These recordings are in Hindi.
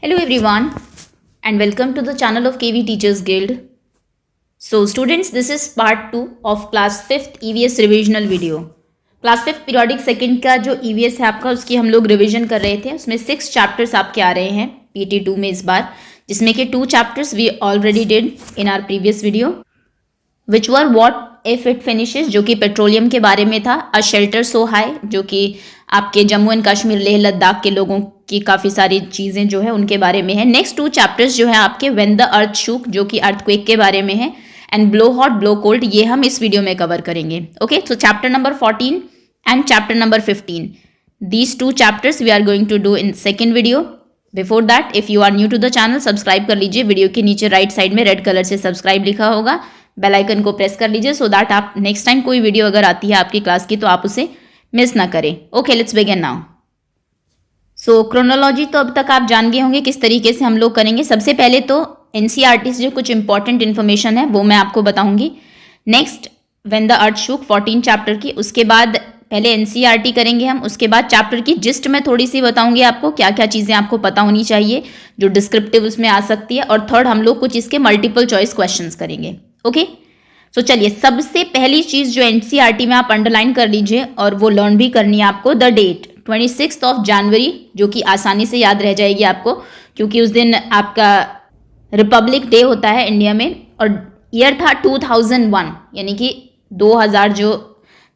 Hello everyone and welcome to the channel of KV Teachers Guild. So students, this is part 2 of class 5th EVS revisional video. Class 5th periodic second का जो EVS है आपका, उसकी हम लोग रिवीजन कर रहे थे. उसमें 6 चैप्टर्स आपके आ रहे हैं PT2 में इस बार, जिसमें कि 2 chapters we already did in our previous video, which were what if it finishes, जो कि पेट्रोलियम के बारे में था. अ शेल्टर सो हाई, जो कि आपके जम्मू एंड कश्मीर लेह लद्दाख के लोगों की काफ़ी सारी चीज़ें जो है उनके बारे में है. नेक्स्ट 2 चैप्टर्स जो है आपके व्हेन द अर्थ शूक, जो कि अर्थक्वेक के बारे में है, and blow hot blow cold, ये हम इस वीडियो में कवर करेंगे. Okay, so chapter number 14 and chapter number 15, these 2 chapters we are going to do in second video. Before that, if you are new to the channel, subscribe कर लीजिए. वीडियो के नीचे राइट साइड में रेड कलर से सब्सक्राइब लिखा होगा, बेल आइकन को प्रेस कर लीजिए सो दैट आप नेक्स्ट टाइम कोई वीडियो अगर आती है आपकी क्लास की तो आप उसे मिस ना करें. Okay, let's begin now. So chronology तो अब तक आप जान गए होंगे किस तरीके से हम लोग करेंगे. सबसे पहले तो एनसीईआरटी से जो कुछ इंपॉर्टेंट इन्फॉर्मेशन है वो मैं आपको बताऊंगी. Next when the earth shook 14 chapter की, उसके बाद पहले एनसीईआरटी करेंगे हम, उसके बाद चैप्टर की जिस्ट में थोड़ी सी बताऊंगी आपको क्या क्या चीज़ें आपको पता होनी चाहिए जो डिस्क्रिप्टिव उसमें आ सकती है, और थर्ड हम लोग कुछ इसके मल्टीपल चॉइस क्वेश्चंस करेंगे. ओके, सो चलिए, सबसे पहली चीज़ जो एनसीईआरटी में आप अंडरलाइन कर लीजिए और वो लर्न भी करनी है आपको, द डेट 26 ऑफ जनवरी, जो कि आसानी से याद रह जाएगी आपको क्योंकि उस दिन आपका रिपब्लिक डे होता है इंडिया में. और ईयर था 2001, यानी कि 2000 जो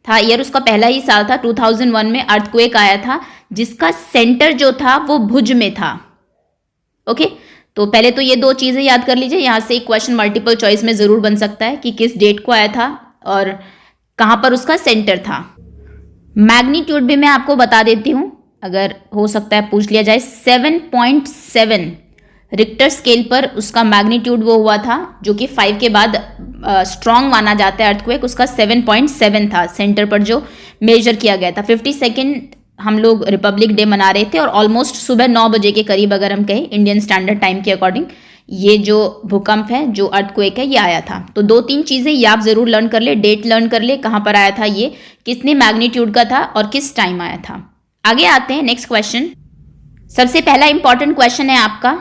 था ईयर, उसका पहला ही साल था. 2001 में अर्थक्वेक आया था जिसका सेंटर जो था वो भुज में था. ओके, तो पहले तो ये 2 चीज़ें याद कर लीजिए. यहाँ से एक क्वेश्चन मल्टीपल चॉइस में ज़रूर बन सकता है कि किस डेट को आया था और कहाँ पर उसका सेंटर था. मैग्नीट्यूड भी मैं आपको बता देती हूँ, अगर हो सकता है पूछ लिया जाए. 7.7 रिक्टर स्केल पर उसका मैग्नीट्यूड वो हुआ था, जो कि 5 के बाद स्ट्रॉन्ग माना जाता है अर्थक्वेक. उसका 7.7 था सेंटर पर जो मेजर किया गया था. 52nd हम लोग रिपब्लिक डे मना रहे थे और ऑलमोस्ट सुबह 9 बजे के करीब, अगर हम कहें इंडियन स्टैंडर्ड टाइम के अकॉर्डिंग, ये जो भूकंप है, जो अर्थक्वेक है, ये आया था. तो 2-3 चीज़ें ये आप ज़रूर लर्न कर ले. डेट लर्न कर ले, कहाँ पर आया था ये, कितने मैग्नीट्यूड का था और किस टाइम आया था. आगे आते हैं नेक्स्ट क्वेश्चन. सबसे पहला इंपॉर्टेंट क्वेश्चन है आपका,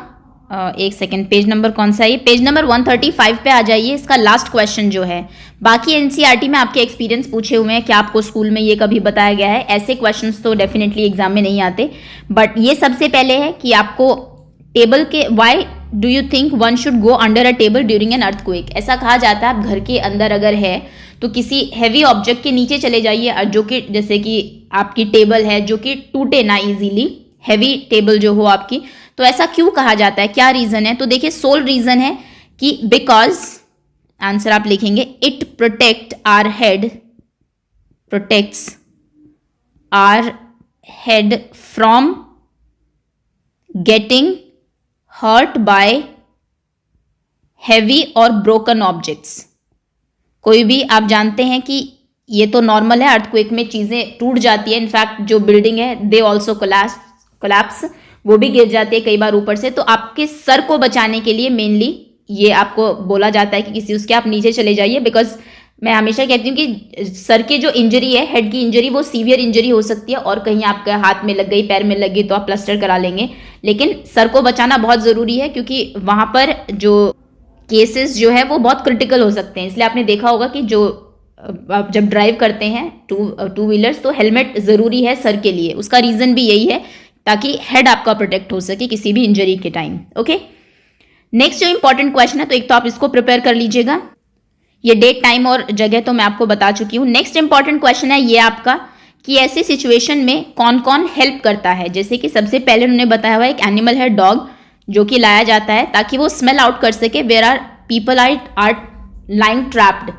एक सेकेंड, पेज नंबर कौन सा है ये, पेज नंबर 135 पे आ जाइए. इसका लास्ट क्वेश्चन जो है, बाकी एनसीईआरटी में आपके एक्सपीरियंस पूछे हुए हैं, क्या आपको स्कूल में ये कभी बताया गया है, ऐसे क्वेश्चंस तो डेफिनेटली एग्जाम में नहीं आते. बट ये सबसे पहले है कि आपको टेबल के, why do you think one should go under a table during an earthquake. ऐसा कहा जाता है आप घर के अंदर अगर है तो किसी हैवी ऑब्जेक्ट के नीचे चले जाइए, जो कि जैसे कि आपकी टेबल है जो कि टूटे ना इजीली, हैवी टेबल जो हो आपकी. तो ऐसा क्यों कहा जाता है, क्या रीज़न है? तो देखिए, सोल रीज़न है कि बिकॉज, आंसर आप लिखेंगे, it protect our head, protects our head from getting hurt by heavy और ब्रोकन ऑब्जेक्ट्स. कोई भी, आप जानते हैं कि ये तो नॉर्मल है, अर्थक्वेक में चीज़ें टूट जाती है. इनफैक्ट जो बिल्डिंग है दे ऑल्सो कोलैप्स, वो भी गिर जाती है कई बार ऊपर से. तो आपके सर को बचाने के लिए मेनली ये आपको बोला जाता है कि किसी उसके आप नीचे चले जाइए. बिकॉज मैं हमेशा कहती हूँ कि सर की जो इंजरी है, हेड की इंजरी, वो सीवियर इंजरी हो सकती है और कहीं आपके हाथ में लग गई, पैर में लग गई तो आप प्लास्टर करा लेंगे, लेकिन सर को बचाना बहुत ज़रूरी है क्योंकि वहाँ पर जो केसेस जो है वो बहुत क्रिटिकल हो सकते हैं. इसलिए आपने देखा होगा कि जो आप जब ड्राइव करते हैं टू व्हीलर्स तो हेलमेट ज़रूरी है सर के लिए. उसका रीज़न भी यही है ताकि हेड आपका प्रोटेक्ट हो सके किसी भी इंजरी के टाइम. ओके, नेक्स्ट जो इंपॉर्टेंट क्वेश्चन है, तो एक तो आप इसको प्रिपेयर कर लीजिएगा. ये डेट, टाइम और जगह तो मैं आपको बता चुकी हूँ. नेक्स्ट इंपॉर्टेंट क्वेश्चन है ये आपका कि ऐसे सिचुएशन में कौन कौन हेल्प करता है. जैसे कि सबसे पहले उन्होंने बताया हुआ एक एनिमल है डॉग, जो कि लाया जाता है ताकि वो स्मेल आउट कर सके. Where are people are lying trapped,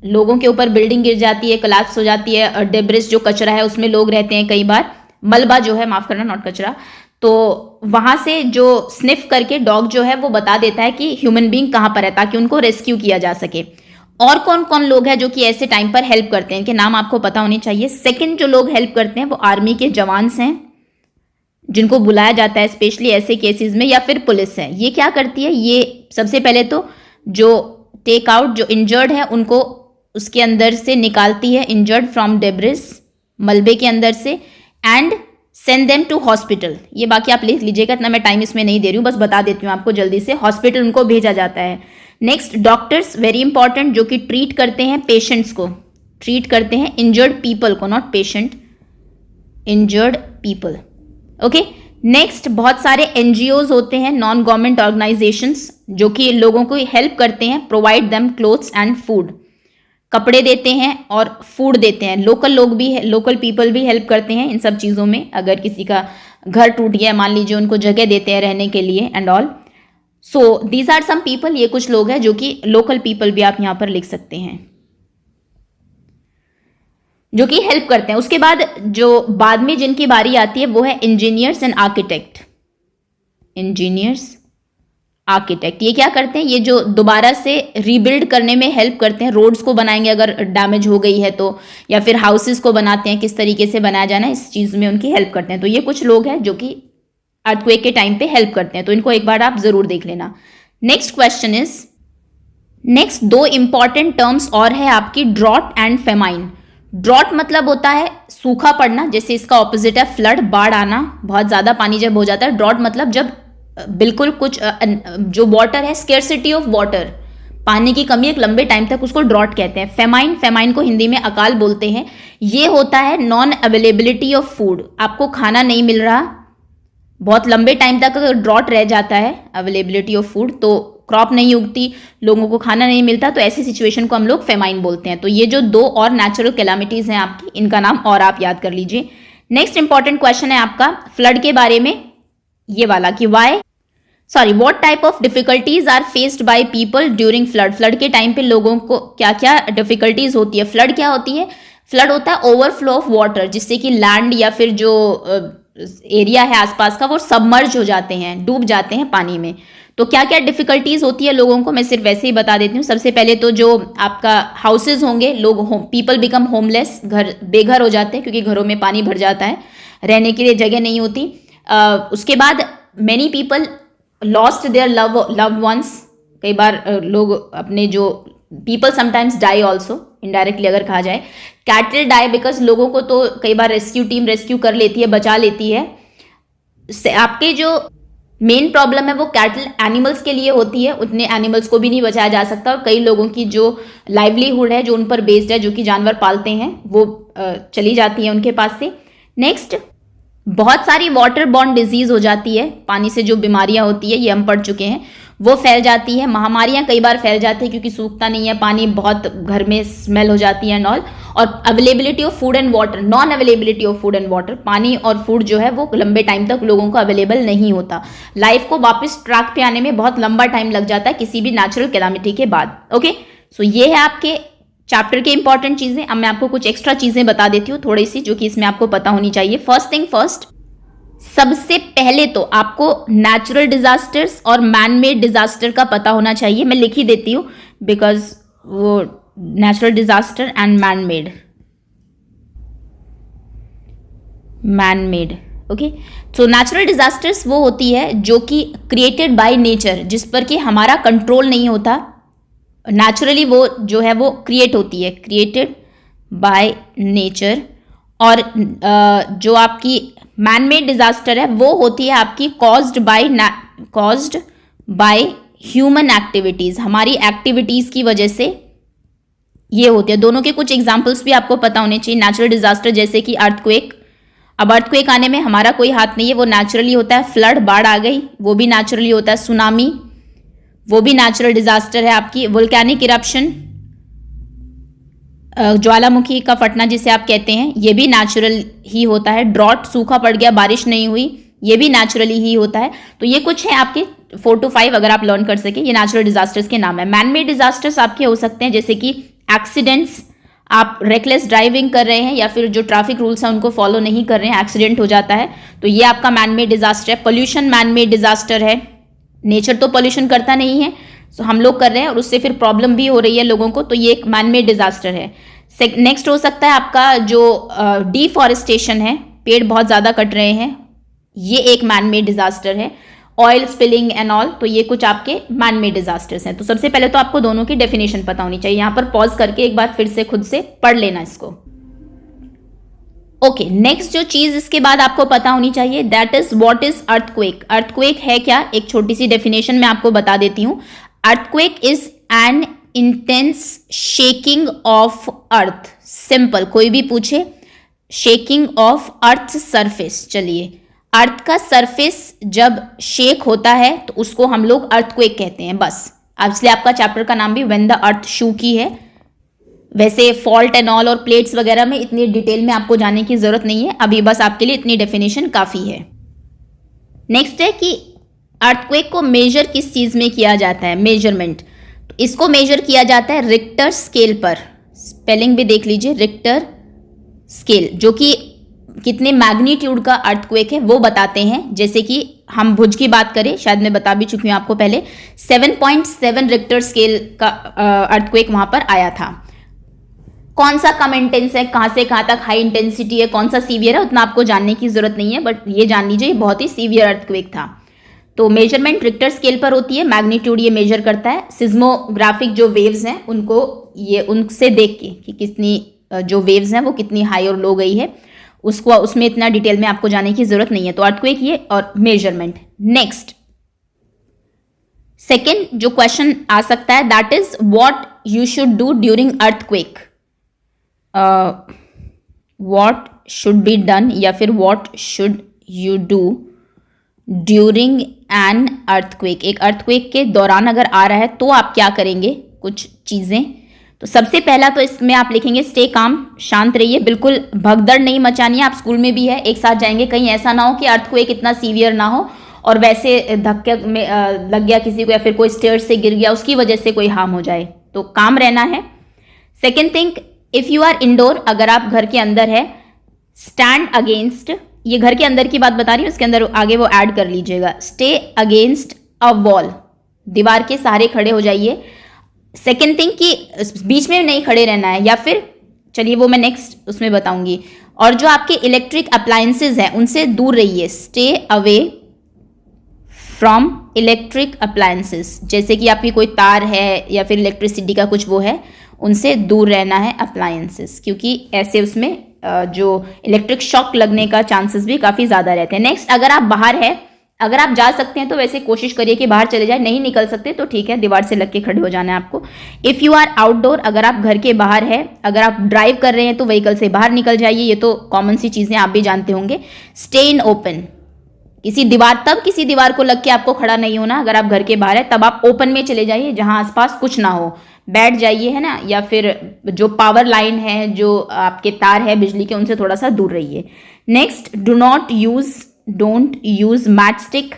लोगों के ऊपर बिल्डिंग गिर जाती है, कोलैप्स हो जाती है, डेब्रिस जो कचरा है उसमें लोग रहते हैं, कई बार मलबा जो है, माफ करना, नॉट कचरा, तो वहां से जो स्निफ करके डॉग जो है वो बता देता है कि ह्यूमन बीइंग कहाँ पर है ताकि उनको रेस्क्यू किया जा सके. और कौन कौन लोग हैं जो कि ऐसे टाइम पर हेल्प करते हैं, इनके नाम आपको पता होने चाहिए. सेकंड जो लोग हेल्प करते हैं वो आर्मी के जवान्स हैं, जिनको बुलाया जाता है स्पेशली ऐसे केसेस में, या फिर पुलिस है. ये क्या करती है, ये सबसे पहले तो जो टेक आउट, जो इंजर्ड है उनको उसके अंदर से निकालती है, इंजर्ड फ्रॉम डेब्रिस, मलबे के अंदर से. And send them to hospital. ये बाकी आप लिख लीजिएगा, इतना मैं टाइम इसमें नहीं दे रही हूँ, बस बता देती हूँ आपको जल्दी से। हॉस्पिटल उनको भेजा जाता है। नेक्स्ट डॉक्टर्स, वेरी इंपॉर्टेंट, जो कि ट्रीट करते हैं पेशेंट्स को, ट्रीट करते हैं इंजर्ड पीपल को, not patient, injured people. Okay. Next बहुत सारे एनजीओज होते हैं, नॉन गवर्नमेंट ऑर्गेनाइजेशंस, जो कि लोगों को हेल्प करते हैं, provide them clothes and food, कपड़े देते हैं और फूड देते हैं। लोकल लोग भी, लोकल पीपल भी हेल्प करते हैं इन सब चीज़ों में। अगर किसी का घर टूट गया मान लीजिए, उनको जगह देते हैं रहने के लिए and all. So these are some people, ये कुछ लोग हैं जो कि लोकल पीपल भी आप यहाँ पर लिख सकते हैं, जो कि हेल्प करते हैं। उसके बाद जो बाद में जिनकी बारी आती है वो है engineers and architect. Engineers, architect, ये क्या करते हैं, ये जो दोबारा से रीबिल्ड करने में हेल्प करते हैं। रोड्स को बनाएंगे अगर डैमेज हो गई है तो, या फिर हाउसेस को बनाते हैं, किस तरीके से बनाया जाना है इस चीज़ में उनकी हेल्प करते हैं। तो ये कुछ लोग हैं जो कि अर्थक्वेक के टाइम पे हेल्प करते हैं, तो इनको एक बार आप जरूर देख लेना। नेक्स्ट क्वेश्चन इज, नेक्स्ट दो इंपॉर्टेंट टर्म्स और है आपकी, ड्रॉट एंड फेमाइन। ड्रॉट मतलब होता है सूखा पड़ना, जैसे इसका ऑपोजिट है फ्लड, बाढ़ आना, बहुत ज्यादा पानी जब हो जाता है। ड्रॉट मतलब जब बिल्कुल कुछ जो वाटर है, स्केर्सिटी ऑफ वाटर, पानी की कमी एक लंबे टाइम तक, उसको ड्रॉट कहते हैं। फेमाइन, फेमाइन को हिंदी में अकाल बोलते हैं। ये होता है नॉन अवेलेबिलिटी ऑफ फूड, आपको खाना नहीं मिल रहा बहुत लंबे टाइम तक, अगर ड्रॉट रह जाता है, अवेलेबिलिटी ऑफ फूड, तो क्रॉप नहीं उगती, लोगों को खाना नहीं मिलता, तो ऐसी सिचुएशन को हम लोग फेमाइन बोलते हैं। तो ये जो दो और नेचुरल कैलामिटीज हैं आपकी, इनका नाम और आप याद कर लीजिए। नेक्स्ट इंपॉर्टेंट क्वेश्चन है आपका फ्लड के बारे में, ये वाला कि what type of difficulties are faced by people during flood. Flood के टाइम पे लोगों को क्या क्या डिफिकल्टीज होती है। फ्लड क्या होती है, फ्लड होता है ओवरफ्लो ऑफ वाटर, जिससे कि लैंड या फिर जो एरिया है आसपास का वो सबमर्ज हो जाते हैं, डूब जाते हैं पानी में। तो क्या क्या डिफिकल्टीज होती है लोगों को, मैं सिर्फ वैसे ही बता देती हूँ। सबसे पहले तो जो आपका हाउसेज होंगे, लोग पीपल बिकम होमलेस, घर बेघर हो जाते हैं क्योंकि घरों में पानी भर जाता है, रहने के लिए जगह नहीं होती। उसके बाद many people lost their love ones, कई बार लोग अपने जो people sometimes die also, indirectly अगर कहा जाए। कैटल डाई बिकॉज लोगों को तो कई बार रेस्क्यू टीम रेस्क्यू कर लेती है, बचा लेती है। आपके जो मेन प्रॉब्लम है वो कैटल एनिमल्स के लिए होती है, उतने एनिमल्स को भी नहीं बचाया जा सकता, और कई लोगों की जो लाइवलीहुड है, जो उन पर बेस्ड है, जो कि जानवर पालते हैं, वो चली जाती है उनके पास से। नेक्स्ट, बहुत सारी वाटर बॉर्न डिजीज हो जाती है, पानी से जो बीमारियां होती है, ये हम पढ़ चुके हैं, वो फैल जाती है। महामारियां कई बार फैल जाती है क्योंकि सूखता नहीं है पानी, बहुत घर में स्मेल हो जाती है एंड ऑल। और availability of food and water, non availability of food and water, पानी और फूड जो है वो लंबे टाइम तक लोगों को अवेलेबल नहीं होता। लाइफ को वापस ट्रैक पे आने में बहुत लंबा टाइम लग जाता है किसी भी नेचुरल कैलामिटी के बाद। ओके, सो ये है आपके चैप्टर के इंपॉर्टेंट चीजें। अब मैं आपको कुछ एक्स्ट्रा चीजें बता देती हूँ थोड़ी सी, जो कि इसमें आपको पता होनी चाहिए। फर्स्ट थिंग फर्स्ट, सबसे पहले तो आपको नेचुरल डिजास्टर्स और मैन मेड डिजास्टर का पता होना चाहिए। मैं लिख ही देती हूँ बिकॉज वो natural disaster and man made. Okay, so natural disasters वो होती है जो कि क्रिएटेड बाय नेचर, जिस पर कि हमारा कंट्रोल नहीं होता, नेचुरली वो जो है वो क्रिएट होती है, क्रिएटेड बाय नेचर। और जो आपकी मैन मेड डिजास्टर है वो होती है आपकी कॉज्ड बाय ह्यूमन एक्टिविटीज, हमारी एक्टिविटीज की वजह से ये होती है। दोनों के कुछ एग्जांपल्स भी आपको पता होने चाहिए। नेचुरल डिजास्टर जैसे कि अर्थक्वेक, अब अर्थक्वेक आने में हमारा कोई हाथ नहीं है, वो नेचुरली होता है। फ्लड, बाढ़ आ गई, वो भी नेचुरली होता है। सुनामी, वो भी नेचुरल डिजास्टर है आपकी। वोल्केनिक इरप्शन, ज्वालामुखी का फटना जिसे आप कहते हैं, ये भी नेचुरल ही होता है। ड्रॉट, सूखा पड़ गया, बारिश नहीं हुई, ये भी नेचुरली ही होता है। तो ये कुछ है आपके 4 to 5 अगर आप लर्न कर सके, ये नेचुरल डिजास्टर्स के नाम है। मैन मेड डिजास्टर्स आपके हो सकते हैं जैसे कि एक्सीडेंट्स, आप रेकलेस ड्राइविंग कर रहे हैं या फिर जो ट्रैफिक रूल्स हैं उनको फॉलो नहीं कर रहे हैं, एक्सीडेंट हो जाता है, तो ये आपका मैन मेड डिजास्टर है। पोल्यूशन मैन मेड डिजास्टर है, नेचर तो पोल्यूशन करता नहीं है, तो हम लोग कर रहे हैं और उससे फिर प्रॉब्लम भी हो रही है लोगों को, तो ये एक मैन मेड डिजास्टर है। नेक्स्ट हो सकता है आपका जो डिफॉरेस्टेशन है, पेड़ बहुत ज़्यादा कट रहे हैं, ये एक मैन मेड डिजास्टर है। ऑयल स्पिलिंग एंड ऑल, तो ये कुछ आपके मैन मेड डिजास्टर्स हैं। तो सबसे पहले तो आपको दोनों की डेफिनेशन पता होनी चाहिए। यहाँ पर पॉज करके एक बार फिर से खुद से पढ़ लेना इसको। ओके, नेक्स्ट जो चीज इसके बाद आपको पता होनी चाहिए, that is what is earthquake. Earthquake है क्या, एक छोटी सी डेफिनेशन मैं आपको बता देती हूँ। Earthquake is an intense shaking of earth. Simple, कोई भी पूछे, शेकिंग ऑफ अर्थ सरफेस। चलिए, अर्थ का सरफेस जब शेक होता है तो उसको हम लोग अर्थक्वेक कहते हैं, बस। इसलिए आपका चैप्टर का नाम भी व्हेन द अर्थ शूक ही है। वैसे फॉल्ट एंड ऑल और प्लेट्स वगैरह में इतनी डिटेल में आपको जाने की जरूरत नहीं है, अभी बस आपके लिए इतनी डेफिनेशन काफी है। नेक्स्ट है कि अर्थक्वेक को मेजर किस चीज में किया जाता है, मेजरमेंट। तो इसको मेजर किया जाता है रिक्टर स्केल पर। स्पेलिंग भी देख लीजिए, रिक्टर स्केल, जो कि कितने मैग्नीट्यूड का अर्थक्वेक है वो बताते हैं। जैसे कि हम भुज की बात करें, शायद मैं बता भी चुकी हूं आपको पहले, 7.7 रिक्टर स्केल का अर्थक्वेक वहां पर आया था। कौन सा कम इंटेंस है, कहां से कहां तक हाई इंटेंसिटी है, कौन सा सीवियर है, उतना आपको जानने की जरूरत नहीं है, बट ये जान लीजिए बहुत ही सीवियर अर्थक्वेक था। तो मेजरमेंट रिक्टर स्केल पर होती है, मैग्नीट्यूड ये मेजर करता है। सिज्मोग्राफिक जो वेव्स हैं उनको ये उनसे देख के कि कितनी जो वेव्स हैं वो कितनी हाई और लो गई है, उसको उसमें इतना डिटेल में आपको जाने की जरूरत नहीं है। तो अर्थक्वेक ये और मेजरमेंट। नेक्स्ट सेकेंड जो क्वेश्चन आ सकता है, that is what you should do during earthquake. What should be done या फिर what should you do during an earthquake. एक अर्थक्वेक के दौरान अगर आ रहा है तो आप क्या करेंगे, कुछ चीजें। तो सबसे पहला तो इसमें आप लिखेंगे स्टे काम, शांत रहिए, बिल्कुल भगदड़ नहीं मचानी है। आप स्कूल में भी है एक साथ जाएंगे, कहीं ऐसा ना हो कि अर्थक्वेक इतना सीवियर ना हो और वैसे धक्के में लग गया किसी को या फिर कोई स्टेयर से गिर गया, उसकी वजह से कोई हार्म हो जाए, तो काम रहना है। Second thing, if you are indoor, अगर आप घर के अंदर है, स्टैंड अगेंस्ट, ये घर के अंदर की बात बता रही हूँ, उसके अंदर आगे वो ऐड कर लीजिएगा, स्टे अगेंस्ट अ वॉल, दीवार के सहारे खड़े हो जाइए। सेकेंड थिंग कि बीच में नहीं खड़े रहना है, या फिर चलिए वो मैं नेक्स्ट उसमें बताऊंगी। और जो आपके इलेक्ट्रिक अप्लायंसेज हैं उनसे दूर रहिए, stay away from electric appliances. जैसे कि आपकी कोई तार है या फिर इलेक्ट्रिसिटी का कुछ वो है, उनसे दूर रहना है अप्लायंसेस, क्योंकि ऐसे उसमें जो इलेक्ट्रिक शॉक लगने का चांसेस भी काफ़ी ज़्यादा रहते हैं। नेक्स्ट, अगर आप बाहर है, अगर आप जा सकते हैं तो वैसे कोशिश करिए कि बाहर चले जाए, नहीं निकल सकते तो ठीक है, दीवार से लग के खड़े हो जाना है आपको। इफ़ यू आर आउटडोर, अगर आप घर के बाहर है, अगर आप ड्राइव कर रहे हैं तो व्हीकल से बाहर निकल जाइए, ये तो कॉमन सी चीज़ें आप भी जानते होंगे। स्टे इन ओपन, किसी दीवार को लग के आपको खड़ा नहीं होना। अगर आप घर के बाहर है तब आप ओपन में चले जाइए जहां आसपास कुछ ना हो, बैठ जाइए, है ना, या फिर जो पावर लाइन है, जो आपके तार है बिजली के, उनसे थोड़ा सा दूर रहिए। Next, don't use match stick,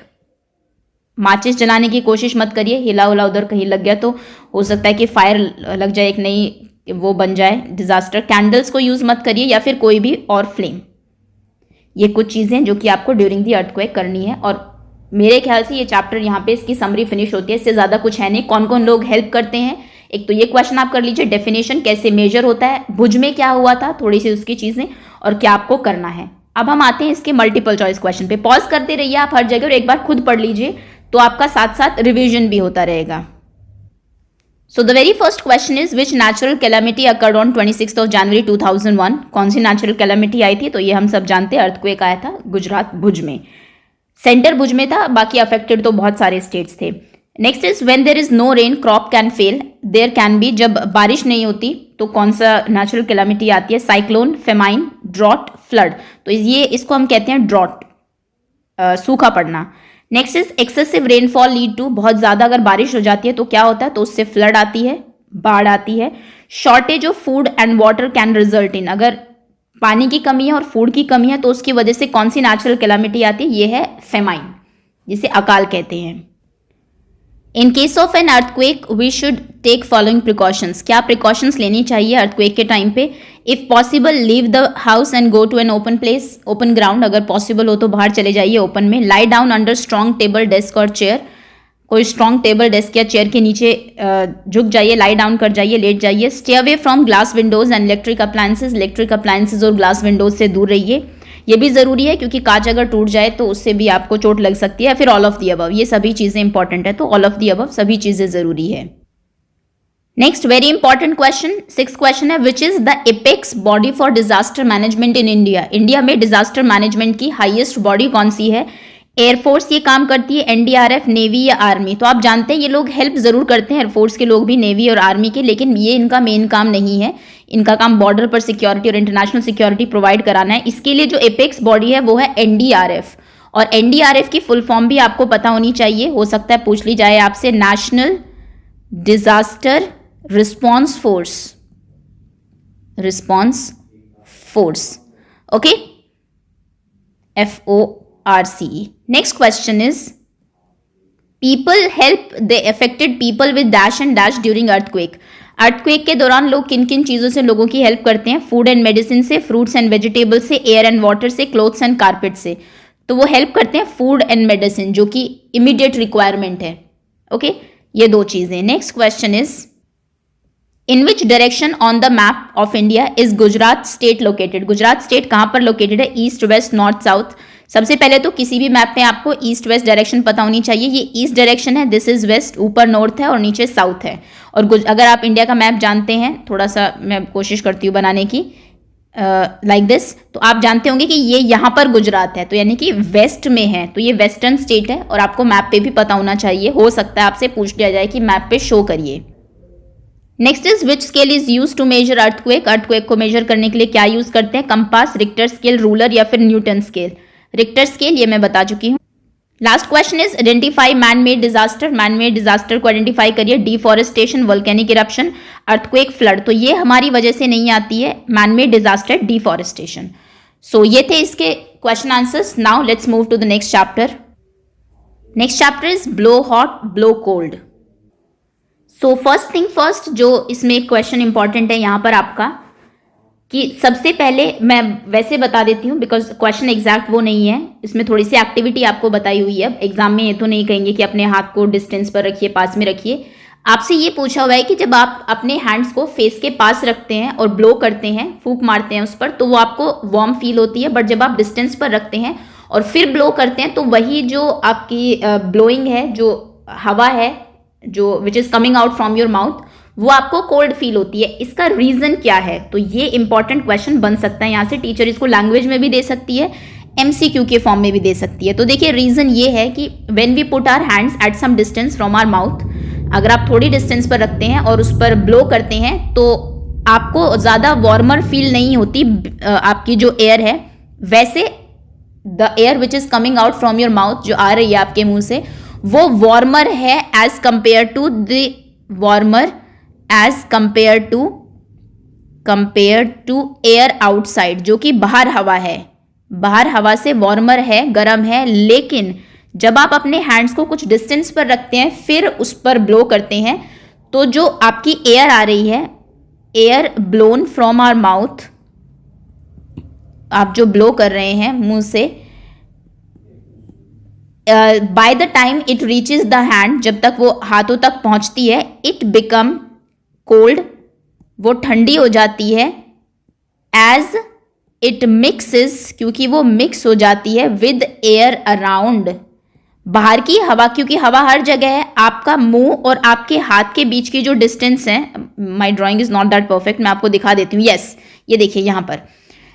माचिस जलाने की कोशिश मत करिए, हिला उला उधर कहीं लग गया तो हो सकता है कि फायर लग जाए, एक नई वो बन जाए डिजास्टर। कैंडल्स को यूज मत करिए या फिर कोई भी और फ्लेम। ये कुछ चीजें जो कि आपको ड्यूरिंग दी अर्थक्वेक करनी है। और मेरे ख्याल से ये चैप्टर यहाँ पे इसकी समरी फिनिश होती है, इससे ज्यादा कुछ है नहीं। कौन कौन लोग हेल्प करते हैं, एक तो ये क्वेश्चन आप कर लीजिए, डेफिनेशन कैसे मेजर होता है, भुज में क्या हुआ था, थोड़ी सी उसकी चीजें और क्या आपको करना है। अब हम आते हैं इसके मल्टीपल चॉइस क्वेश्चन पे। पॉज करते रहिए आप हर जगह और एक बार खुद पढ़ लीजिए, तो आपका साथ साथ रिवीजन भी होता रहेगा। So the very first question is which natural calamity occurred on 26 जनवरी 2001। कौन सी नेचुरल कैलामिटी आई थी, तो ये हम सब जानते हैं, अर्थक्वेक आया था गुजरात भुज में, सेंटर भुज में था, बाकी अफेक्टेड तो बहुत सारे स्टेट्स थे। Next is when there is no rain crop can fail, there can be, जब बारिश नहीं होती तो कौन सा नेचुरल कैलामिटी आती है, साइक्लोन, फेमाइन, ड्रॉट, फ्लड। तो ये इसको हम कहते हैं ड्रॉट, सूखा पड़ना। Next is excessive rainfall lead to, बहुत ज्यादा अगर बारिश हो जाती है तो क्या होता है, तो उससे फ्लड आती है, बाढ़ आती है। Shortage of food and water can result in, अगर पानी की कमी है और फूड की कमी है तो उसकी वजह से कौन सी नेचुरल कैलामिटी आती है, ये है फेमाइन, जिसे अकाल कहते हैं। In case of an earthquake we should take following precautions, क्या प्रिकॉशंस लेनी चाहिए अर्थक्वेक के टाइम पे। If possible leave the house and go to an open place, open ground, अगर पॉसिबल हो तो बाहर चले जाइए ओपन में। Lie down under strong table, desk और चेयर, कोई स्ट्रॉन्ग टेबल, डेस्क या चेयर के नीचे झुक जाइए, लाई डाउन कर जाइए, लेट जाइए। Stay away from glass Windows and electric appliances और ग्लास विंडोज से दूर रहिए, ये भी जरूरी है क्योंकि कांच अगर टूट जाए तो उससे भी आपको चोट लग सकती है। फिर ऑल ऑफ दी अबव, ये सभी चीजें इंपॉर्टेंट है, तो ऑल ऑफ दी अबव सभी चीजें जरूरी है। Next very important question, 6th question है, which is the apex body for disaster management in India. India में डिजास्टर मैनेजमेंट की हाईएस्ट बॉडी कौन सी है? एयरफोर्स ये काम करती है, एनडीआरएफ, नेवी या आर्मी? तो आप जानते हैं ये लोग हेल्प जरूर करते हैं, एयरफोर्स के लोग भी, नेवी और आर्मी के, लेकिन ये इनका मेन काम नहीं है। इनका काम बॉर्डर पर सिक्योरिटी और इंटरनेशनल सिक्योरिटी प्रोवाइड कराना है। इसके लिए जो एपेक्स बॉडी है वो है एनडीआरएफ, और एनडीआरएफ की फुल फॉर्म भी आपको पता होनी चाहिए, हो सकता है पूछ ली जाए आपसे, national disaster response force, okay, FORCE. Next question is, people help the affected people with dash and dash during earthquake. Earthquake के दौरान लोग किन किन चीज़ों से लोगों की हेल्प करते हैं? फूड एंड मेडिसिन से, फ्रूट्स एंड वेजिटेबल्स से, एयर एंड वाटर से, क्लोथ्स एंड कारपेट से। तो वो हेल्प करते हैं फूड एंड मेडिसिन, जो कि इमीडिएट रिक्वायरमेंट है, ओके, ये दो चीज़ें। Next question is, in which direction on the map of India is Gujarat state located? Gujarat state कहाँ पर लोकेटेड है? East, west, north, south? सबसे पहले तो किसी भी मैप में आपको ईस्ट वेस्ट डायरेक्शन पता होनी चाहिए। ये ईस्ट डायरेक्शन है, दिस इज वेस्ट, ऊपर नॉर्थ है और नीचे साउथ है। और अगर आप इंडिया का मैप जानते हैं, थोड़ा सा मैं कोशिश करती हूँ बनाने की, लाइक दिस, तो आप जानते होंगे कि ये यहाँ पर गुजरात है, तो यानी कि वेस्ट में है, तो ये वेस्टर्न स्टेट है, और आपको मैप पे भी पता होना चाहिए। हो सकता है आपसे पूछ लिया जाए कि मैप पे शो करिए। Next is, which scale is use to measure earthquake? Earthquake को मेजर करने के लिए क्या यूज करते हैं? कंपास, रिक्टर स्केल, रूलर या फिर न्यूटन स्केल? रिक्टर स्केल, ये मैं बता चुकी हूँ। Last question is, identify man made disaster. Man made disaster को आइडेंटिफाई करिए। Deforestation, volcanic eruption, earthquake, flood. तो ये हमारी वजह से नहीं आती है, man made disaster, deforestation. So ये थे इसके question answers. Now let's move to the next chapter. Next chapter is blow hot, blow cold. So first thing first, जो इसमें एक क्वेश्चन इंपॉर्टेंट है यहाँ पर आपका, कि सबसे पहले मैं वैसे बता देती हूँ, बिकॉज क्वेश्चन एग्जैक्ट वो नहीं है, इसमें थोड़ी सी एक्टिविटी आपको बताई हुई है। एग्जाम में ये तो नहीं कहेंगे कि अपने हाथ को डिस्टेंस पर रखिए, पास में रखिए। आपसे ये पूछा हुआ है कि जब आप अपने हैंड्स को फेस के पास रखते हैं और ब्लो करते हैं, फूंक मारते हैं उस पर, तो वो आपको वार्म फील होती है, बट जब आप डिस्टेंस पर रखते हैं और फिर ब्लो करते हैं, तो वही जो आपकी ब्लोइंग है, जो हवा है, जो which is coming out from your mouth, वो आपको कोल्ड फील होती है। इसका रीजन क्या है? तो ये इंपॉर्टेंट क्वेश्चन बन सकता है यहाँ से। टीचर इसको लैंग्वेज में भी दे सकती है, MCQ के फॉर्म में भी दे सकती है। तो देखिए, रीजन ये है कि when we put our hands at some distance from our mouth, अगर आप थोड़ी डिस्टेंस पर रखते हैं और उस पर ब्लो करते हैं, तो आपको ज़्यादा वार्मर फील नहीं होती आपकी जो एयर है। वैसे the air which is coming out from your mouth, जो आ रही है आपके मुंह से, वो वार्मर है as compared to air outside, जो कि बाहर हवा है, बाहर हवा से वार्मर है, गर्म है। लेकिन जब आप अपने हैंड्स को कुछ डिस्टेंस पर रखते हैं, फिर उस पर ब्लो करते हैं, तो जो आपकी एयर आ रही है, air blown from our mouth, आप जो ब्लो कर रहे हैं मुंह से, by the time it reaches the hand, जब तक वो हाथों तक पहुंचती है, इट बिकम कोल्ड, वो ठंडी हो जाती है। एज इट मिक्सेस, क्योंकि वो मिक्स हो जाती है विद एयर अराउंड, बाहर की हवा, क्योंकि हवा हर जगह है। आपका मुंह और आपके हाथ के बीच की जो डिस्टेंस है, माई drawing is not that perfect, मैं आपको दिखा देती हूँ। यस, ये देखिए यहाँ पर,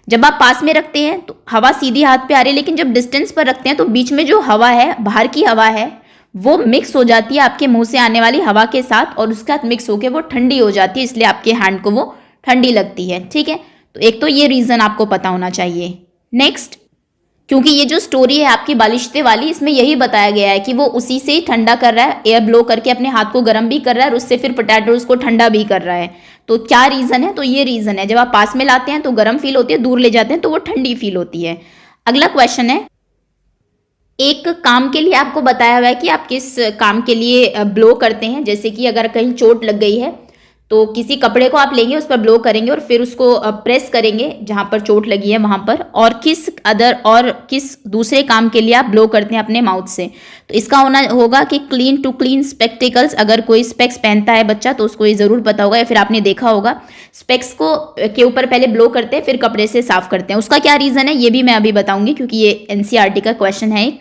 जब आप पास में रखते हैं तो हवा सीधी हाथ पे आ रही है, लेकिन जब डिस्टेंस पर रखते हैं तो बीच में जो हवा है, बाहर की हवा है, वो मिक्स हो जाती है आपके मुंह से आने वाली हवा के साथ, और उसके साथ मिक्स होकर वो ठंडी हो जाती है, इसलिए आपके हैंड को वो ठंडी लगती है। ठीक है, तो एक तो ये रीजन आपको पता होना चाहिए। नेक्स्ट, क्योंकि ये जो स्टोरी है आपकी बालिश्ते वाली, इसमें यही बताया गया है कि वो उसी से ही ठंडा कर रहा है, एयर ब्लो करके अपने हाथ को गर्म भी कर रहा है और उससे फिर पोटैटोज को ठंडा भी कर रहा है। तो क्या रीजन है? तो ये रीजन है, जब आप पास में लाते हैं तो गर्म फील होती है, दूर ले जाते हैं तो वो ठंडी फील होती है। अगला क्वेश्चन है, एक काम के लिए आपको बताया हुआ है कि आप किस काम के लिए ब्लो करते हैं। जैसे कि अगर कहीं चोट लग गई है तो किसी कपड़े को आप लेंगे, उस पर ब्लो करेंगे और फिर उसको प्रेस करेंगे जहां पर चोट लगी है वहां पर। और किस दूसरे काम के लिए आप ब्लो करते हैं अपने माउथ से? तो इसका होगा कि क्लीन टू क्लीन स्पेक्टिकल्स। अगर कोई स्पेक्स पहनता है बच्चा तो उसको ये जरूर पता होगा, या फिर आपने देखा होगा, स्पेक्स को के ऊपर पहले ब्लो करते हैं, फिर कपड़े से साफ करते हैं। उसका क्या रीजन है ये भी मैं अभी बताऊंगी, क्योंकि ये NCERT का क्वेश्चन है।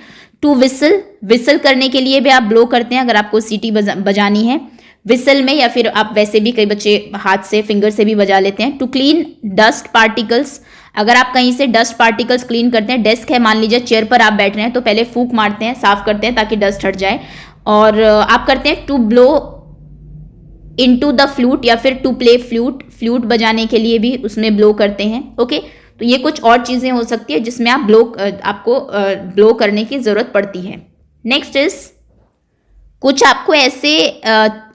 टू विसल करने के लिए भी आप ब्लो करते हैं अगर आपको सीटी बजानी है। विसल में, या फिर आप वैसे भी कई बच्चे हाथ से फिंगर से भी बजा लेते हैं। टू क्लीन डस्ट पार्टिकल्स, अगर आप कहीं से डस्ट पार्टिकल्स क्लीन करते हैं, डेस्क है मान लीजिए, चेयर पर आप बैठ रहे हैं, तो पहले फूंक मारते हैं, साफ करते हैं ताकि डस्ट हट जाए। और आप करते हैं to blow into the flute, या फिर टू प्ले फ्लूट, फ्लूट बजाने के लिए भी उसमें ब्लो करते हैं। ओके, तो ये कुछ और चीजें हो सकती है जिसमें आप आपको ब्लो करने की जरूरत पड़ती है। नेक्स्ट इज, कुछ आपको ऐसे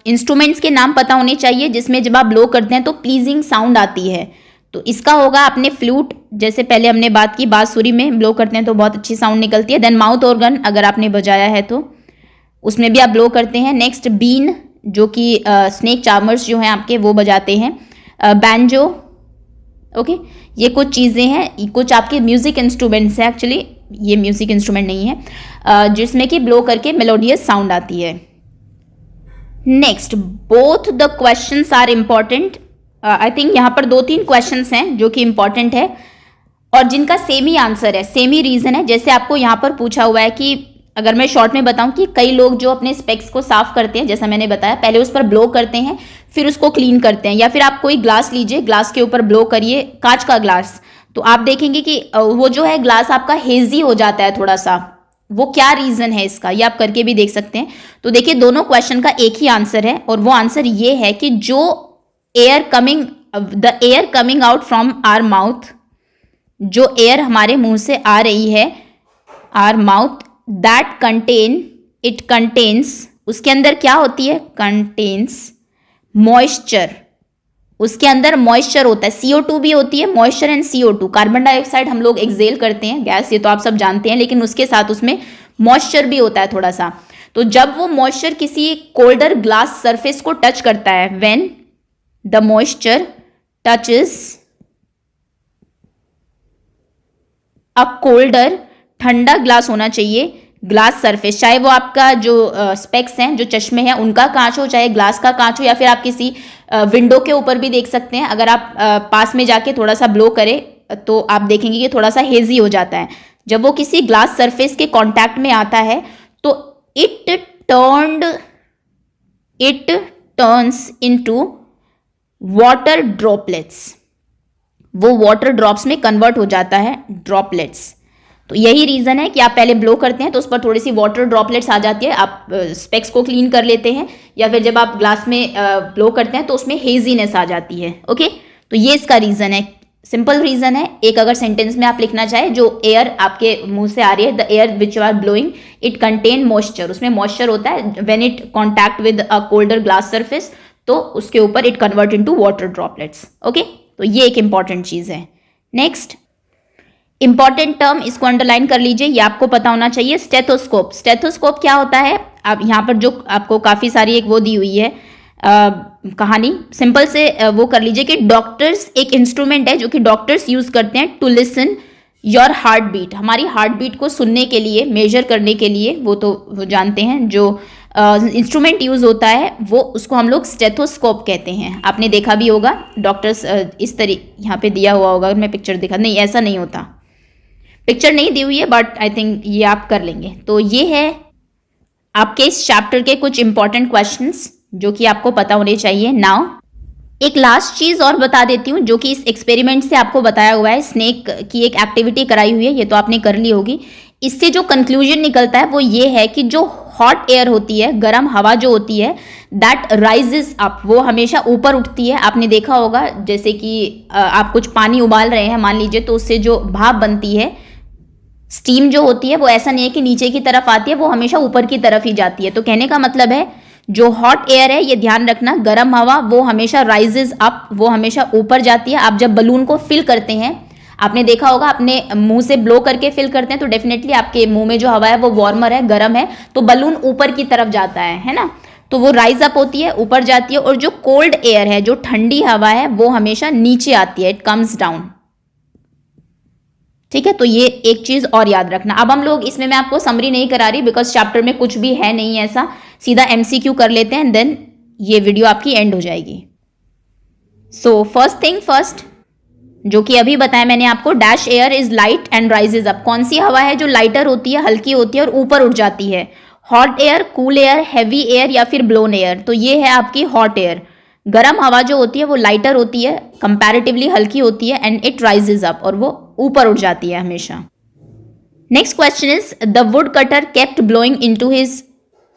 इंस्ट्रूमेंट्स के नाम पता होने चाहिए जिसमें जब आप ब्लो करते हैं तो प्लीजिंग साउंड आती है। तो इसका होगा आपने फ्लूट, जैसे पहले हमने बात की, बांसुरी में ब्लो करते हैं तो बहुत अच्छी साउंड निकलती है। देन माउथ ऑर्गन, अगर आपने बजाया है तो उसमें भी आप ब्लो करते हैं। नेक्स्ट बीन, जो कि स्नेक चार्मर्स जो हैं आपके वो बजाते हैं। बैंजो, ओके, ये कुछ चीज़ें हैं, कुछ आपके म्यूजिक इंस्ट्रूमेंट्स हैं। एक्चुअली ये म्यूजिक इंस्ट्रूमेंट नहीं है, जिसमें कि ब्लो करके मेलोडियस साउंड आती है। Next, both the questions are important. I think यहाँ पर 2-3 क्वेश्चंस हैं जो कि इंपॉर्टेंट है और जिनका सेम ही आंसर है, सेम ही रीजन है। जैसे आपको यहाँ पर पूछा हुआ है कि अगर मैं शॉर्ट में बताऊं कि कई लोग जो अपने स्पेक्स को साफ करते हैं, जैसा मैंने बताया, पहले उस पर ब्लो करते हैं फिर उसको क्लीन करते हैं। या फिर आप कोई ग्लास लीजिए, ग्लास के ऊपर ब्लो करिए, कांच का ग्लास, तो आप देखेंगे कि वो जो है ग्लास आपका हेजी हो जाता है थोड़ा सा। वो क्या रीजन है इसका, ये आप करके भी देख सकते हैं। तो देखिए दोनों क्वेश्चन का एक ही आंसर है और वो आंसर ये है कि जो the air coming out from our mouth, जो एयर हमारे मुंह से आ रही है, आवर माउथ, दैट कंटेन्स, उसके अंदर क्या होती है, कंटेन्स मॉइस्चर, उसके अंदर मॉइस्चर होता है। CO2 भी होती है, moisture and CO2, carbon dioxide हम लोग एक्सेल करते हैं गैस, ये तो आप सब जानते हैं, लेकिन उसके साथ उसमें मॉइस्चर भी होता है थोड़ा सा। तो जब वो मॉइस्चर किसी कोल्डर ग्लास सरफेस को टच करता है, when the moisture touches a colder, ठंडा ग्लास होना चाहिए, ग्लास सरफेस, चाहे वो आपका जो स्पेक्स हैं, जो चश्मे हैं, उनका कांच हो, चाहे ग्लास का कांच हो, या फिर आप किसी विंडो के ऊपर भी देख सकते हैं। अगर आप पास में जाके थोड़ा सा ब्लो करें तो आप देखेंगे कि थोड़ा सा हेजी हो जाता है। जब वो किसी ग्लास सरफेस के कांटेक्ट में आता है तो it turns into water droplets, वो वाटर ड्रॉप्स में कन्वर्ट हो जाता है, ड्रॉपलेट्स। तो यही रीजन है कि आप पहले ब्लो करते हैं तो उस पर थोड़ी सी वाटर ड्रॉपलेट्स आ जाती है, आप स्पेक्स को क्लीन कर लेते हैं, या फिर जब आप ग्लास में ब्लो करते हैं तो उसमें हेजीनेस आ जाती है। ओके, तो ये इसका रीजन है, सिंपल रीजन है। एक अगर सेंटेंस में आप लिखना चाहे, जो एयर आपके मुंह से आ रही है, the air which you are blowing it contain moisture, उसमें मॉइस्चर होता है, when it contact with a colder glass surface, तो उसके ऊपर it convert into water droplets. Okay, तो ये एक इंपॉर्टेंट चीज है। नेक्स्ट इंपॉर्टेंट टर्म, इसको अंडरलाइन कर लीजिए, ये आपको पता होना चाहिए, स्टेथोस्कोप। स्टेथोस्कोप क्या होता है, अब यहाँ पर जो आपको काफ़ी सारी एक वो दी हुई है कहानी, सिंपल से वो कर लीजिए कि डॉक्टर्स, एक इंस्ट्रूमेंट है जो कि डॉक्टर्स यूज़ करते हैं to listen your heart beat, हमारी हार्ट बीट को सुनने के लिए, मेजर करने के लिए, वो तो वो जानते हैं, जो इंस्ट्रूमेंट यूज़ होता है वो, उसको हम लोग स्टेथोस्कोप कहते हैं। आपने देखा भी होगा डॉक्टर्स इस तरह यहाँ पे दिया हुआ होगा, मैं पिक्चर दिखा, नहीं ऐसा नहीं होता, पिक्चर नहीं दी हुई है, बट आई थिंक ये आप कर लेंगे। तो ये है आपके इस चैप्टर के कुछ इंपॉर्टेंट क्वेश्चंस जो कि आपको पता होने चाहिए। नाउ एक लास्ट चीज और बता देती हूँ जो कि इस एक्सपेरिमेंट से आपको बताया हुआ है, स्नेक की एक एक्टिविटी कराई हुई है, ये तो आपने कर ली होगी। इससे जो कंक्लूजन निकलता है वो ये है कि जो हॉट एयर होती है, गर्म हवा जो होती है, दैट राइजेस अप, वो हमेशा ऊपर उठती है। आपने देखा होगा जैसे कि आप कुछ पानी उबाल रहे हैं मान लीजिए, तो उससे जो भाप बनती है, स्टीम जो होती है, वो ऐसा नहीं है कि नीचे की तरफ आती है, वो हमेशा ऊपर की तरफ ही जाती है। तो कहने का मतलब है जो हॉट एयर है, ये ध्यान रखना, गर्म हवा वो हमेशा राइजेस अप, वो हमेशा ऊपर जाती है। आप जब बलून को फिल करते हैं, आपने देखा होगा, अपने मुंह से ब्लो करके फिल करते हैं तो डेफिनेटली आपके मुंह में जो हवा है वो वार्मर है, गर्म है, तो बलून ऊपर की तरफ जाता है ना, तो वो राइज अप होती है, ऊपर जाती है। और जो कोल्ड एयर है, जो ठंडी हवा है, वो हमेशा नीचे आती है, इट कम्स डाउन। ठीक है, तो ये एक चीज और याद रखना। अब हम लोग इसमें, मैं आपको समरी नहीं करा रही बिकॉज चैप्टर में कुछ भी है नहीं ऐसा, सीधा MCQ कर लेते हैं, देन ये वीडियो आपकी एंड हो जाएगी। सो फर्स्ट थिंग फर्स्ट, जो कि अभी बताया मैंने आपको, dash air is light and rises up. कौन सी हवा है जो लाइटर होती है, हल्की होती है और ऊपर उठ जाती है? Hot air, cool air, heavy air या फिर ब्लोन एयर। तो ये है आपकी हॉट एयर। गर्म हवा जो होती है वो लाइटर होती है, कंपैरेटिवली हल्की होती है, एंड इट राइजेज अप, और वो ऊपर उठ जाती है हमेशा। Next question is the wood cutter kept blowing into his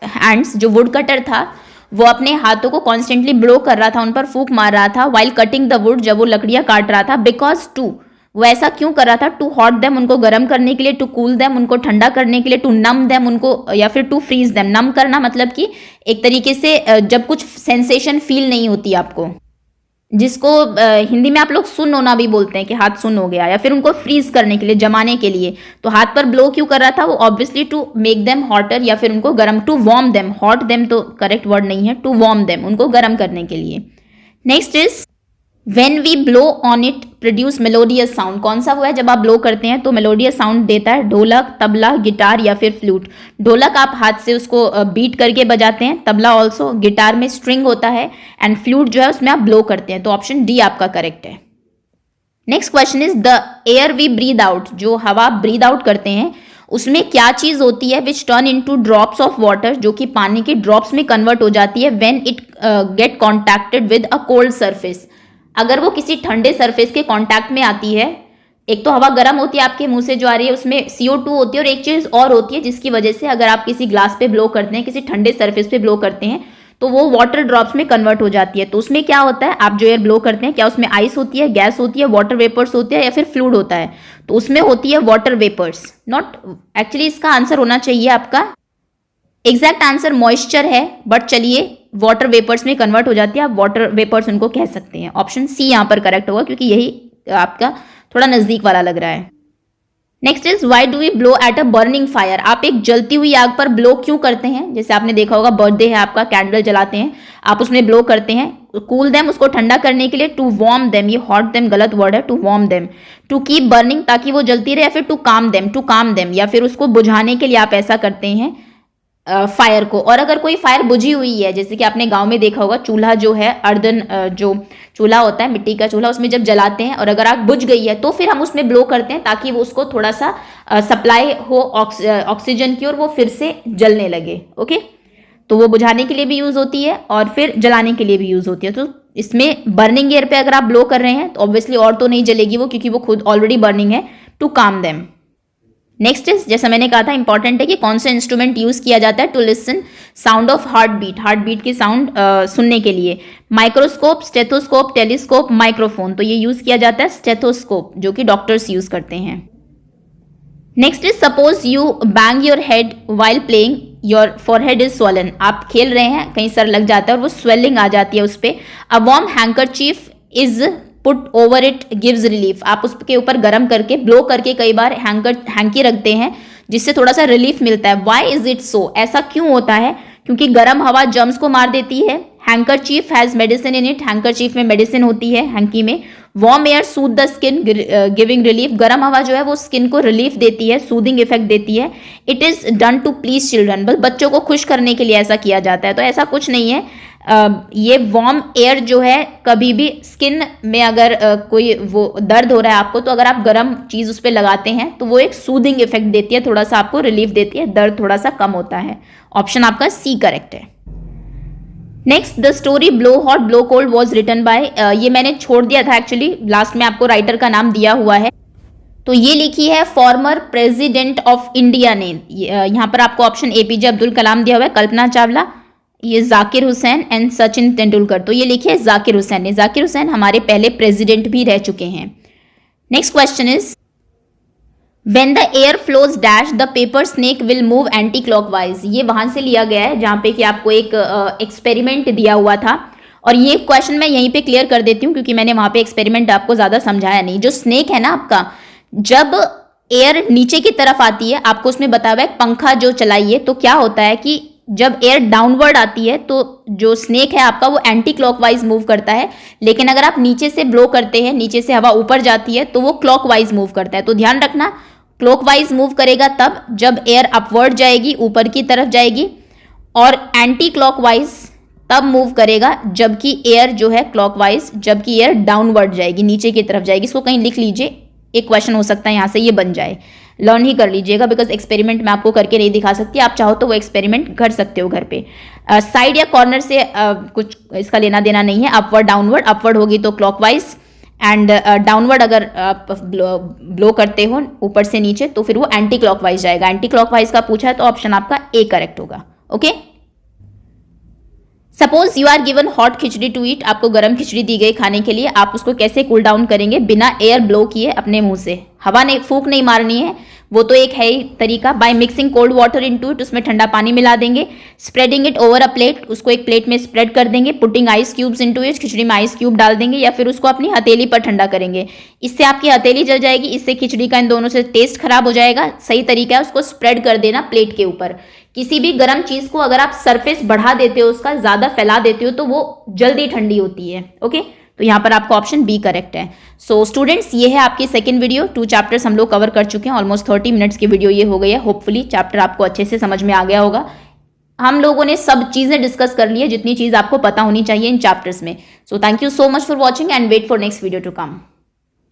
hands. जो वुड कटर था वो अपने हाथों को कॉन्स्टेंटली ब्लो कर रहा था, उन पर फूंक मार रहा था, वाइल कटिंग द वुड, जब वो लकड़ियां काट रहा था, बिकॉज टू, वो ऐसा क्यों कर रहा था? टू हॉट देम, उनको गर्म करने के लिए, टू कूल देम, उनको ठंडा करने के लिए, टू नम देम, उनको, या फिर टू फ्रीज देम। नम करना मतलब कि एक तरीके से जब कुछ सेंसेशन फील नहीं होती आपको, जिसको हिंदी में आप लोग सुन्न होना भी बोलते हैं कि हाथ सुन्न हो गया, या फिर उनको फ्रीज करने के लिए, जमाने के लिए। तो हाथ पर ब्लो क्यों कर रहा था? वो obviously to make them hotter, या फिर उनको गर्म, to warm them. Hot them तो करेक्ट वर्ड नहीं है, टू वार्म देम, उनको गर्म करने के लिए। Next is When we blow on it produce melodious sound। कौन सा वो है जब आप ब्लो करते हैं तो मेलोडियस साउंड देता है? ढोलक, तबला, गिटार या फिर फ्लूट। ढोलक आप हाथ से उसको बीट करके बजाते हैं, तबला ऑल्सो, गिटार में स्ट्रिंग होता है, एंड फ्लूट जो है उसमें आप ब्लो करते हैं। तो ऑप्शन डी आपका करेक्ट है। Next question is the air we breathe out. जो हवा ब्रीद आउट करते हैं उसमें क्या चीज होती है विच turn into drops of water, जो कि पानी के ड्रॉप्स में कन्वर्ट हो जाती है when it get contacted with a cold surface. अगर वो किसी ठंडे सरफेस के कांटेक्ट में आती है, एक तो हवा गर्म होती है आपके मुंह से जो आ रही है, उसमें CO2 होती है, और एक चीज और होती है जिसकी वजह से अगर आप किसी ग्लास पे ब्लो करते हैं, किसी ठंडे सरफेस पे ब्लो करते हैं, तो वो वाटर ड्रॉप्स में कन्वर्ट हो जाती है। तो उसमें क्या होता है, आप जो एयर ब्लो करते हैं, क्या उसमें आइस होती है, गैस होती है, वाटर वेपर्स होती है, या फिर फ्लूइड होता है? तो उसमें होती है वाटर वेपर्स। नॉट एक्चुअली, इसका आंसर होना चाहिए आपका, एग्जैक्ट आंसर मॉइस्चर है, बट चलिए वाटर वेपर्स में कन्वर्ट हो जाती है, आप वाटर वेपर्स उनको कह सकते हैं। ऑप्शन सी यहाँ पर करेक्ट होगा, क्योंकि यही आपका थोड़ा नजदीक वाला लग रहा है। Next is why do we blow at a burning fire. आप एक जलती हुई आग पर ब्लो क्यों करते हैं? जैसे आपने देखा होगा, बर्थडे है आपका, कैंडल जलाते हैं, आप उसमें ब्लो करते हैं। कूल देम, उसको ठंडा करने के लिए, टू वार्म देम, ये हॉट देम गलत वर्ड है, to warm them, to keep burning, ताकि वो जलती रहे, या फिर टू काम देम, या फिर उसको बुझाने के लिए आप ऐसा करते हैं फायर को। और अगर कोई फायर बुझी हुई है, जैसे कि आपने गांव में देखा होगा, चूल्हा जो है, अर्दन जो चूल्हा होता है, मिट्टी का चूल्हा, उसमें जब जलाते हैं और अगर आग बुझ गई है तो फिर हम उसमें ब्लो करते हैं, ताकि वो उसको थोड़ा सा सप्लाई हो ऑक्सीजन की, और वो फिर से जलने लगे। ओके, तो वो बुझाने के लिए भी यूज होती है और फिर जलाने के लिए भी यूज होती है। तो इसमें बर्निंग एयर पे अगर आप ब्लो कर रहे हैं तो ऑब्वियसली और तो नहीं जलेगी वो, क्योंकि वो खुद ऑलरेडी बर्निंग है। To calm them. Next is, जैसा मैंने कहा था, इंपॉर्टेंट है कि कौन सा इंस्ट्रूमेंट यूज किया जाता है to listen sound of heart beat की साउंड सुनने के लिए। Microscope, stethoscope, telescope, microphone. तो ये यूज किया जाता है स्टेथोस्कोप, जो कि डॉक्टर्स यूज करते हैं। Next is suppose you bang your head while playing, your forehead is swollen. आप खेल रहे हैं, कहीं सर लग जाता है और वो स्वेलिंग आ जाती है उस पर। A warm handkerchief is put over it gives relief. आप उसके ऊपर गर्म करके, ब्लो करके कई बार हैंकी रखते हैं, जिससे थोड़ा सा रिलीफ मिलता है। Why is it so? ऐसा क्यों होता है? क्योंकि गर्म हवा जर्म्स को मार देती है। Handkerchief has medicine in it, handkerchief में मेडिसिन होती है, हैंकी में। Warm air Sood the skin giving relief, गर्म हवा जो है वो स्किन को रिलीफ देती है, सूदिंग इफेक्ट देती है। It is done to please children, बस बच्चों को खुश करने के लिए ऐसा किया जाता है। तो ऐसा कुछ नहीं है। ये वार्म एयर जो है, कभी भी स्किन में अगर कोई वो दर्द हो रहा है आपको, तो अगर आप गर्म चीज उस पर लगाते हैं तो वो एक सूदिंग इफेक्ट देती है, थोड़ा सा आपको रिलीफ देती है, दर्द थोड़ा सा कम होता है। ऑप्शन आपका सी करेक्ट है। Next, the story blow hot blow cold was written by, ये मैंने छोड़ दिया था एक्चुअली, लास्ट में आपको राइटर का नाम दिया हुआ है। तो ये लिखी है फॉर्मर प्रेसिडेंट ऑफ इंडिया ने। यहाँ पर आपको ऑप्शन APJ अब्दुल कलाम दिया हुआ है, कल्पना चावला, ये जाकिर हुसैन एंड सचिन तेंदुलकर। तो ये लिखे है जाकिर हुसैन ने। जाकिर हुसैन हमारे पहले प्रेसिडेंट भी रह चुके हैं। Next question is When the air flows dash the paper snake will move anti-clockwise। ये वहां से लिया गया है जहां पे कि आपको एक एक्सपेरिमेंट दिया हुआ था, और ये क्वेश्चन मैं यहीं पे क्लियर कर देती हूँ क्योंकि मैंने वहां पे एक्सपेरिमेंट आपको ज्यादा समझाया नहीं। जो स्नेक है ना आपका, जब एयर नीचे की तरफ आती है, आपको उसमें बताया हुआ है पंखा जो चलाइए, तो क्या होता है कि जब एयर डाउनवर्ड आती है तो जो स्नेक है आपका वो एंटी क्लॉकवाइज मूव करता है, लेकिन अगर आप नीचे से ब्लो करते हैं, नीचे से हवा ऊपर जाती है, तो वो क्लॉकवाइज मूव करता है। तो ध्यान रखना, क्लॉकवाइज मूव करेगा तब जब एयर अपवर्ड जाएगी, ऊपर की तरफ जाएगी, और एंटी क्लॉकवाइज तब मूव करेगा जबकि एयर जो है क्लॉकवाइज, जबकि एयर डाउनवर्ड जाएगी, नीचे की तरफ जाएगी। इसको कहीं लिख लीजिए, एक क्वेश्चन हो सकता है यहां से ये बन जाए। लर्न ही कर लीजिएगा, बिकॉज एक्सपेरिमेंट मैं आपको करके नहीं दिखा सकती, आप चाहो तो वो एक्सपेरिमेंट कर सकते हो घर पे। साइड या कॉर्नर से कुछ इसका लेना देना नहीं है, अपवर्ड डाउनवर्ड, अपवर्ड होगी तो क्लॉकवाइज एंड डाउनवर्ड अगर आप ब्लो करते हो ऊपर से नीचे तो फिर वो एंटी क्लॉकवाइज जाएगा। एंटी क्लॉकवाइज का पूछा है तो ऑप्शन आपका ए करेक्ट होगा। Okay, suppose you are given hot khichdi to eat, आपको गर्म खिचड़ी दी गई खाने के लिए, आप उसको कैसे कूल डाउन करेंगे? बिना एयर ब्लो किए अपने मुंह से, हवा नहीं, फूंक नहीं मारनी है, वो तो एक है ही तरीका। By mixing cold water into it, उसमें ठंडा पानी मिला देंगे। Spreading it over a plate, उसको एक प्लेट में स्प्रेड कर देंगे। Putting ice cubes into it, khichdi में आइस क्यूब डाल देंगे, या फिर उसको अपनी हथेली पर ठंडा करेंगे। इससे आपकी हथेली जल जाएगी, इससे खिचड़ी का इन दोनों से टेस्ट खराब हो जाएगा। सही तरीका है उसको स्प्रेड कर देना प्लेट के ऊपर। किसी भी गर्म चीज को अगर आप सरफेस बढ़ा देते हो, उसका ज्यादा फैला देते हो, तो वो जल्दी ठंडी होती है। ओके, तो यहाँ पर आपका ऑप्शन बी करेक्ट है। सो स्टूडेंट्स, ये है आपकी सेकंड वीडियो। 2 चैप्टर्स हम लोग कवर कर चुके हैं, ऑलमोस्ट 30 मिनट्स की वीडियो ये हो गई है। होपफुली चैप्टर आपको अच्छे से समझ में आ गया होगा। हम लोगों ने सब चीजें डिस्कस कर ली है जितनी चीज आपको पता होनी चाहिए इन चैप्टर्स में। So thank you so much for watching and wait for next video to come.